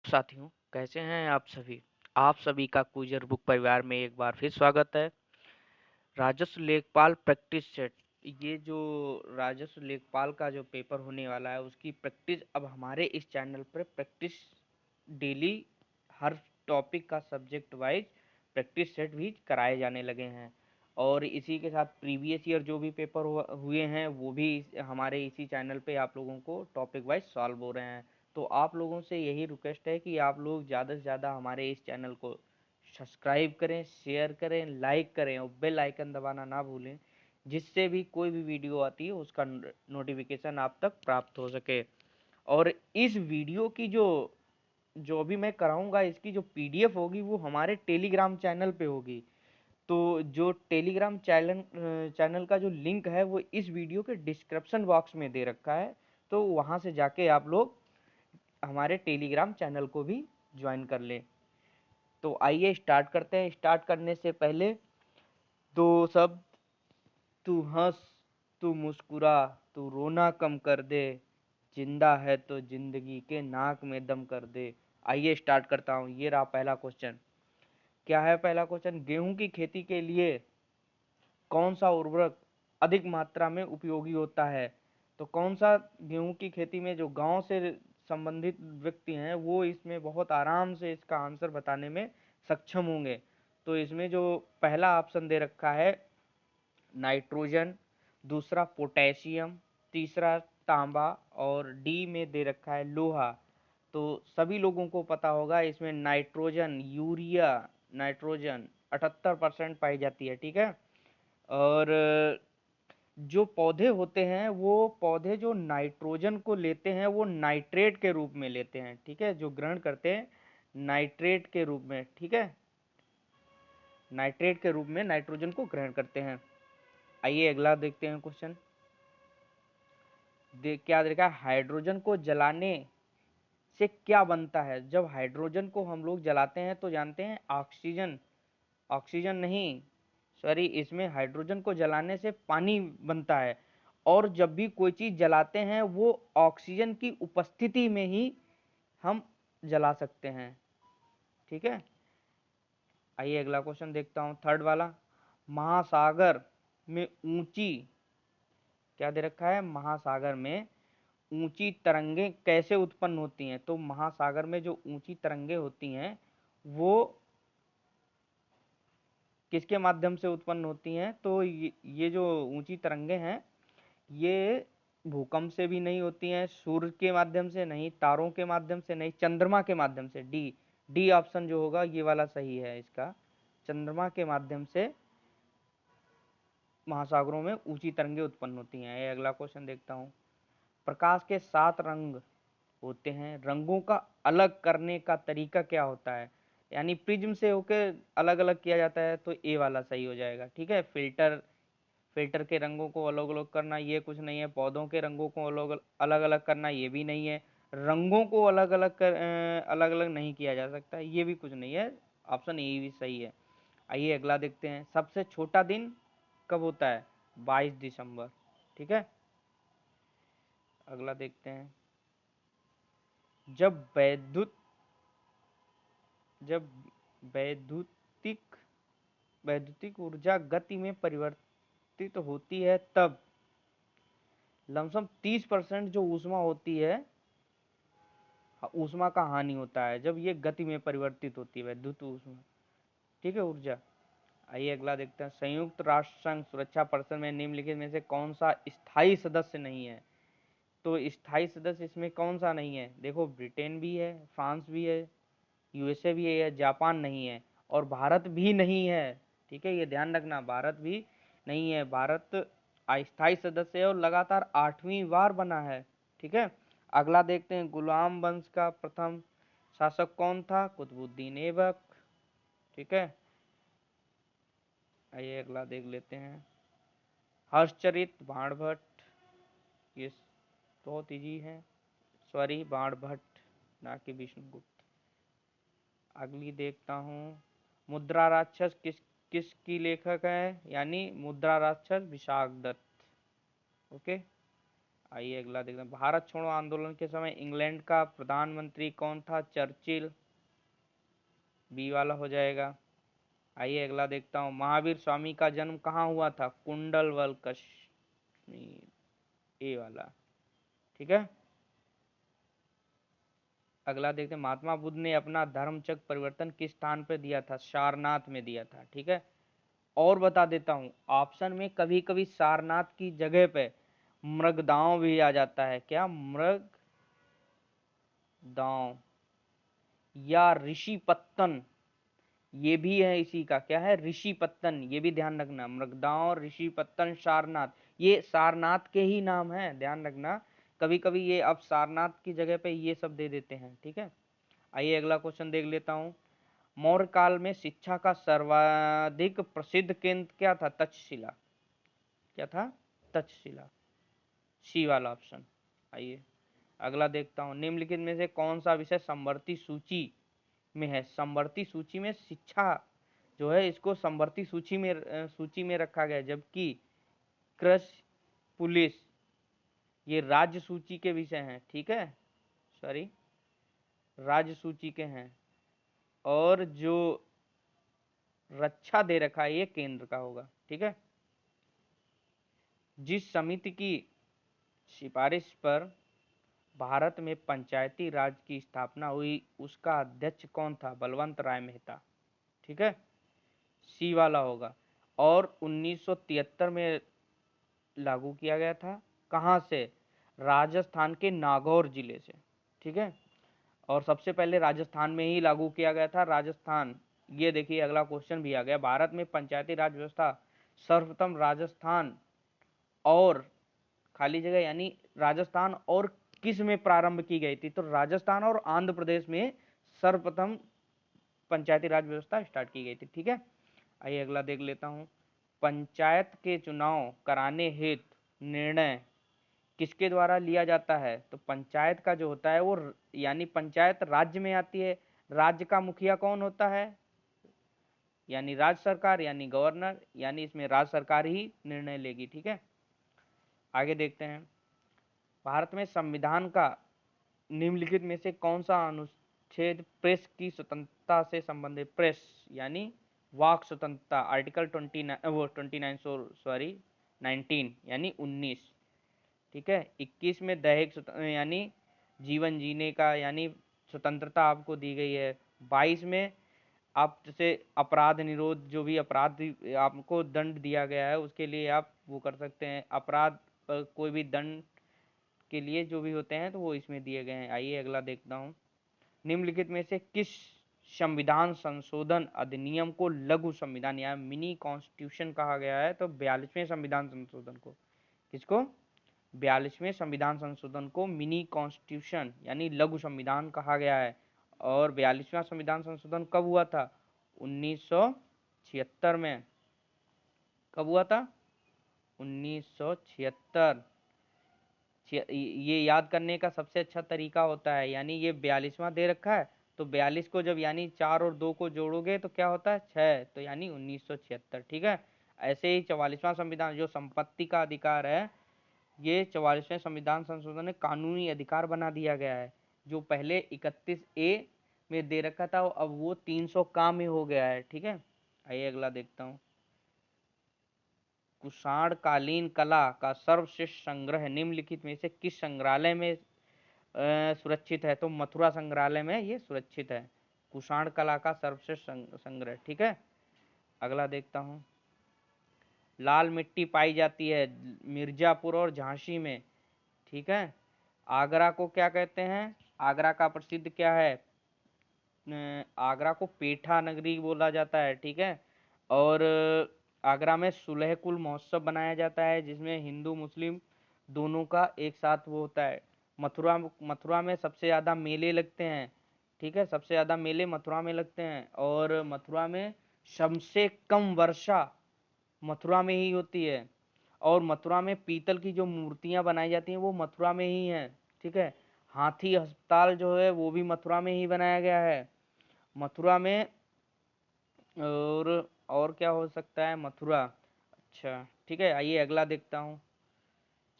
साथियों, कैसे हैं आप सभी? आप सभी का क्विज़र बुक परिवार में एक बार फिर स्वागत है। राजस्व लेखपाल प्रैक्टिस सेट, ये जो राजस्व लेखपाल का जो पेपर होने वाला है उसकी प्रैक्टिस अब हमारे इस चैनल पर प्रैक्टिस डेली हर टॉपिक का सब्जेक्ट वाइज प्रैक्टिस सेट भी कराए जाने लगे हैं। और इसी के साथ प्रीवियस ईयर जो भी पेपर हुए हैं वो भी हमारे इसी चैनल पे आप लोगों को टॉपिक वाइज सॉल्व हो रहे हैं। तो आप लोगों से यही रिक्वेस्ट है कि आप लोग ज़्यादा से ज़्यादा हमारे इस चैनल को सब्सक्राइब करें, शेयर करें, लाइक करें और बेल आइकन दबाना ना भूलें, जिससे भी कोई भी वीडियो आती है उसका नोटिफिकेशन आप तक प्राप्त हो सके। और इस वीडियो की जो जो भी मैं कराऊंगा इसकी जो पीडीएफ होगी वो हमारे टेलीग्राम चैनल पे होगी। तो जो टेलीग्राम चैनल चैनल का जो लिंक है वो इस वीडियो के डिस्क्रिप्शन बॉक्स में दे रखा है। तो वहां से जाके आप लोग हमारे टेलीग्राम चैनल को भी ज्वाइन कर लें। तो आइए स्टार्ट करते हैं। स्टार्ट करने से पहले दो शब्द, तू हंस, तू मुस्कुरा, तू रोना कम कर दे, जिंदा है तो जिंदगी के नाक में दम कर दे। आइए स्टार्ट करता हूँ। ये रहा पहला क्वेश्चन। क्या है पहला क्वेश्चन? गेहूं की खेती के लिए कौन सा उर्वरक अधिक मात्रा में उपयोगी होता है? तो कौन सा गेहूं की खेती में जो गांव से संबंधित व्यक्ति हैं वो इसमें बहुत आराम से इसका आंसर बताने में सक्षम होंगे। तो इसमें जो पहला ऑप्शन दे रखा है नाइट्रोजन, दूसरा पोटेशियम, तीसरा तांबा और डी में दे रखा है लोहा। तो सभी लोगों को पता होगा इसमें नाइट्रोजन, यूरिया नाइट्रोजन 78% पाई जाती है, ठीक है। और जो पौधे होते हैं वो पौधे जो नाइट्रोजन को लेते हैं वो नाइट्रेट के रूप में लेते हैं, ठीक है, जो ग्रहण करते हैं नाइट्रेट के रूप में, ठीक है, नाइट्रेट के रूप में नाइट्रोजन को ग्रहण करते हैं। आइए अगला देखते हैं क्वेश्चन। क्या देखा? हाइड्रोजन को जलाने से क्या बनता है? जब हाइड्रोजन को हम लोग जलाते हैं तो जानते हैं ऑक्सीजन, ऑक्सीजन नहीं, सॉरी, इसमें हाइड्रोजन को जलाने से पानी बनता है। और जब भी कोई चीज जलाते हैं वो ऑक्सीजन की उपस्थिति में ही हम जला सकते हैं, ठीक है। आइए अगला क्वेश्चन देखता हूँ, थर्ड वाला। महासागर में ऊंची, क्या दे रखा है? महासागर में ऊंची तरंगें कैसे उत्पन्न होती हैं? तो महासागर में जो ऊंची तरंगें होती हैं वो किसके माध्यम से उत्पन्न होती हैं? तो ये जो ऊंची तरंगें हैं ये भूकंप से भी नहीं होती हैं, सूर्य के माध्यम से नहीं, तारों के माध्यम से नहीं, चंद्रमा के माध्यम से। डी, डी ऑप्शन जो होगा ये वाला सही है इसका। चंद्रमा के माध्यम से महासागरों में ऊंची तरंगें उत्पन्न होती हैं। ये अगला क्वेश्चन देखता हूँ। प्रकाश के 7 रंग होते हैं, रंगों का अलग करने का तरीका क्या होता है? यानी प्रिज्म से होके अलग अलग किया जाता है, तो ए वाला सही हो जाएगा, ठीक है। फिल्टर, फिल्टर के रंगों को अलग अलग करना ये कुछ नहीं है। पौधों के रंगों को अलग अलग अलग करना ये भी नहीं है। रंगों को अलग अलग अलग नहीं किया जा सकता, ये भी कुछ नहीं है। ऑप्शन ए भी सही है। आइए अगला देखते हैं। सबसे छोटा दिन कब होता है? 22 दिसंबर, ठीक है। अगला देखते हैं। जब वैद्युत जब वैद्युतिक वैद्युतिक ऊर्जा गति में परिवर्तित होती है तब लमसम 30% जो ऊष्मा होती है, ऊष्मा का हानि होता है जब ये गति में परिवर्तित होती है, वैद्युत ऊष्मा, ठीक है, ऊर्जा। आइए अगला देखते हैं। संयुक्त राष्ट्र संघ सुरक्षा परिषद में निम्नलिखित में से कौन सा स्थायी सदस्य नहीं है? तो स्थायी सदस्य इसमें कौन सा नहीं है? देखो, ब्रिटेन भी है, फ्रांस भी है, यूएसए भी है, जापान नहीं है और भारत भी नहीं है, ठीक है, ये ध्यान रखना, भारत भी नहीं है। भारत अस्थायी सदस्य है और लगातार 8वीं बार बना है, ठीक है। अगला देखते हैं। गुलाम वंश का प्रथम शासक कौन था? कुतुबुद्दीन ऐबक, ठीक है। आइए अगला देख लेते हैं। हर्षचरित बाणभट्ट, ये बहुत इजी है, सॉरी, बाणभट्ट ना कि विष्णुगुप्त। अगली देखता हूँ। मुद्रा राक्षस किसकी लेखक है? यानी मुद्रा राक्षस विशाख दत्त, ओके। आइए अगला देखते हैं। भारत छोड़ो आंदोलन के समय इंग्लैंड का प्रधानमंत्री कौन था? चर्चिल, बी वाला हो जाएगा। आइए अगला देखता हूँ। महावीर स्वामी का जन्म कहाँ हुआ था? कुंडलवल, कश्मीर, ए वाला। ठीक है, अगला देखते हैं। महात्मा बुद्ध ने अपना धर्म चक्र परिवर्तन किस स्थान पर दिया था? सारनाथ में दिया था। ठीक है, और बता देता हूँ, ऑप्शन में कभी कभी सारनाथ की जगह पे मृगदांव भी आ जाता है। क्या? मृगदांव या ऋषिपत्तन, ये भी है इसी का। क्या है? ऋषिपत्तन, ये भी ध्यान रखना। मृगदांव, ऋषिपत्तन, सारनाथ, ये सारनाथ के ही नाम है, ध्यान रखना। कभी कभी ये अब सारनाथ की जगह पे ये सब दे देते हैं। ठीक है, आइए अगला क्वेश्चन देख लेता हूँ। मौर्य काल में शिक्षा का सर्वाधिक प्रसिद्ध केंद्र क्या था? तक्षशिला। क्या था? तक्षशिला, सी वाला ऑप्शन। आइए अगला देखता हूँ। निम्नलिखित में से कौन सा विषय समवर्ती सूची में है? समवर्ती सूची में शिक्षा जो है इसको समवर्ती सूची में रखा गया है, जबकि कृषि, पुलिस, ये राज्य सूची के विषय हैं। ठीक है, सॉरी, राज्य सूची के हैं। और जो रक्षा दे रखा है ये केंद्र का होगा। ठीक है, जिस समिति की सिफारिश पर भारत में पंचायती राज की स्थापना हुई उसका अध्यक्ष कौन था? बलवंत राय मेहता। ठीक है, सी वाला होगा। और 1973 में लागू किया गया था। कहाँ से? राजस्थान के नागौर जिले से। ठीक है, और सबसे पहले राजस्थान में ही लागू किया गया था। राजस्थान, ये देखिए अगला क्वेश्चन भी आ गया। भारत में पंचायती राज व्यवस्था सर्वप्रथम राजस्थान और खाली जगह यानी राजस्थान और किस में प्रारंभ की गई थी? तो राजस्थान और आंध्र प्रदेश में सर्वप्रथम पंचायती राज व्यवस्था स्टार्ट की गई थी। ठीक है, आइए अगला देख लेता हूँ। पंचायत के चुनाव कराने हेतु निर्णय किसके द्वारा लिया जाता है? तो पंचायत का जो होता है वो यानी पंचायत राज्य में आती है। राज्य का मुखिया कौन होता है? यानी राज्य सरकार, यानी गवर्नर, यानी इसमें राज्य सरकार ही निर्णय लेगी। ठीक है, आगे देखते हैं। भारत में संविधान का निम्नलिखित में से कौन सा अनुच्छेद प्रेस की स्वतंत्रता से संबंधित? प्रेस यानी वाक स्वतंत्रता, आर्टिकल 29 सॉरी 19 यानी 19। ठीक है, 21 में दैहिक यानी जीवन जीने का यानी स्वतंत्रता आपको दी गई है। 22 में आप जैसे अपराध निरोध, जो भी अपराध आपको दंड दिया गया है उसके लिए आप वो कर सकते हैं। अपराध पर कोई भी दंड के लिए जो भी होते हैं तो वो इसमें दिए गए हैं। आइए अगला देखता हूँ। निम्नलिखित में से किस संविधान संशोधन अधिनियम को लघु संविधान या मिनी कॉन्स्टिट्यूशन कहा गया है? तो 42वें संविधान संशोधन को। किसको? 42वें संविधान संशोधन को मिनी कॉन्स्टिट्यूशन यानी लघु संविधान कहा गया है। और 42वां संविधान संशोधन कब हुआ था? 1976 में। कब हुआ था? 1976। ये याद करने का सबसे अच्छा तरीका होता है, यानी ये 42वां दे रखा है तो 42 को जब यानी 4 और 2 को जोड़ोगे तो क्या होता है? 6, तो यानी 1976। ठीक है, ऐसे ही 44वां संविधान जो संपत्ति का अधिकार है, ये 44वें संविधान संशोधन ने कानूनी अधिकार बना दिया गया है। जो पहले 31A में दे रखा था अब वो 300 का में हो गया है। ठीक है, आइए अगला देखता हूँ। कुषाण कालीन कला का सर्वश्रेष्ठ संग्रह निम्नलिखित में से किस संग्रहालय में सुरक्षित है? तो मथुरा संग्रहालय में ये सुरक्षित है, कुषाण कला का सर्वश्रेष्ठ संग्रह। ठीक है, अगला देखता हूँ। लाल मिट्टी पाई जाती है मिर्जापुर और झांसी में। ठीक है, आगरा को क्या कहते हैं? आगरा का प्रसिद्ध क्या है? आगरा को पेठा नगरी बोला जाता है। ठीक है, और आगरा में सुलह कुल महोत्सव बनाया जाता है जिसमें हिंदू मुस्लिम दोनों का एक साथ वो होता है। मथुरा मथुरा में सबसे ज़्यादा मेले लगते हैं। ठीक है, सबसे ज़्यादा मेले मथुरा में लगते हैं। और मथुरा में सबसे कम वर्षा मथुरा में ही होती है। और मथुरा में पीतल की जो मूर्तियां बनाई जाती हैं वो मथुरा में ही हैं। ठीक है, हाथी अस्पताल जो है वो भी मथुरा में ही बनाया गया है। मथुरा में और क्या हो सकता है? मथुरा। अच्छा ठीक है, आइए अगला देखता हूँ।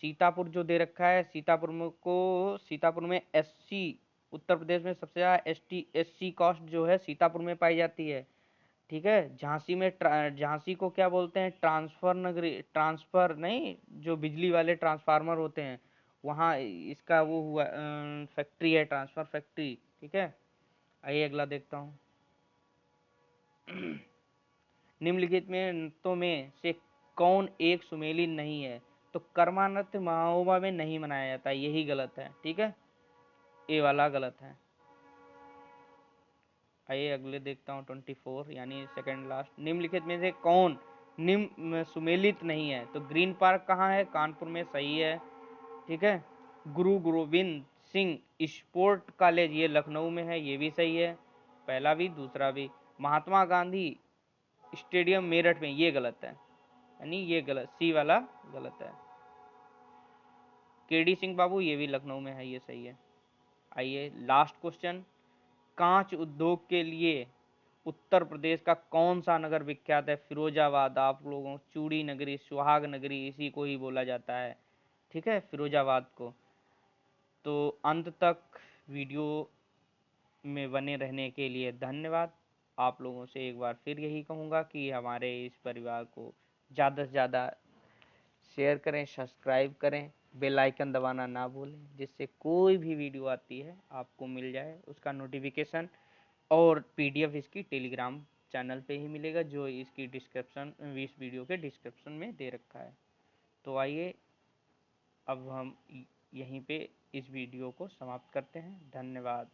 सीतापुर जो दे रखा है, सीतापुर में एससी, उत्तर प्रदेश में सबसे ज्यादा एससी कास्ट जो है सीतापुर में पाई जाती है। ठीक है, झांसी को क्या बोलते हैं, ट्रांसफर नगरी, ट्रांसफर नहीं, जो बिजली वाले ट्रांसफार्मर होते हैं वहाँ इसका वो हुआ, फैक्ट्री है, ट्रांसफर फैक्ट्री। ठीक है, आइए अगला देखता हूँ। निम्नलिखित में नृत्यों में से कौन एक सुमेलित नहीं है? तो कर्मा नृत्य महोबा में नहीं मनाया जाता, यही गलत है। ठीक है, ए वाला गलत है। आइए अगले देखता हूँ 24, यानी सेकंड लास्ट। निम्नलिखित में से कौन निम्न सुमेलित नहीं है? तो ग्रीन पार्क कहाँ है? कानपुर में, सही है। ठीक है, गुरु गोविंद सिंह स्पोर्ट कॉलेज ये लखनऊ में है, ये भी सही है, पहला भी दूसरा भी। महात्मा गांधी स्टेडियम मेरठ में, ये गलत है, यानी ये गलत, सी वाला गलत है। केडी सिंह बाबू ये भी लखनऊ में है, ये सही है। आइए लास्ट क्वेश्चन। कांच उद्योग के लिए उत्तर प्रदेश का कौन सा नगर विख्यात है? फिरोजाबाद, आप लोगों चूड़ी नगरी, सुहाग नगरी, इसी को ही बोला जाता है। ठीक है, फिरोजाबाद को। तो अंत तक वीडियो में बने रहने के लिए धन्यवाद। आप लोगों से एक बार फिर यही कहूँगा कि हमारे इस परिवार को ज़्यादा से ज़्यादा शेयर करें, सब्सक्राइब करें, बेल आइकन दबाना ना भूलें, जिससे कोई भी वीडियो आती है आपको मिल जाए उसका नोटिफिकेशन। और पीडीएफ इसकी टेलीग्राम चैनल पे ही मिलेगा, जो इसकी डिस्क्रिप्शन, इस वीडियो के डिस्क्रिप्शन में दे रखा है। तो आइए अब हम यहीं पे इस वीडियो को समाप्त करते हैं। धन्यवाद।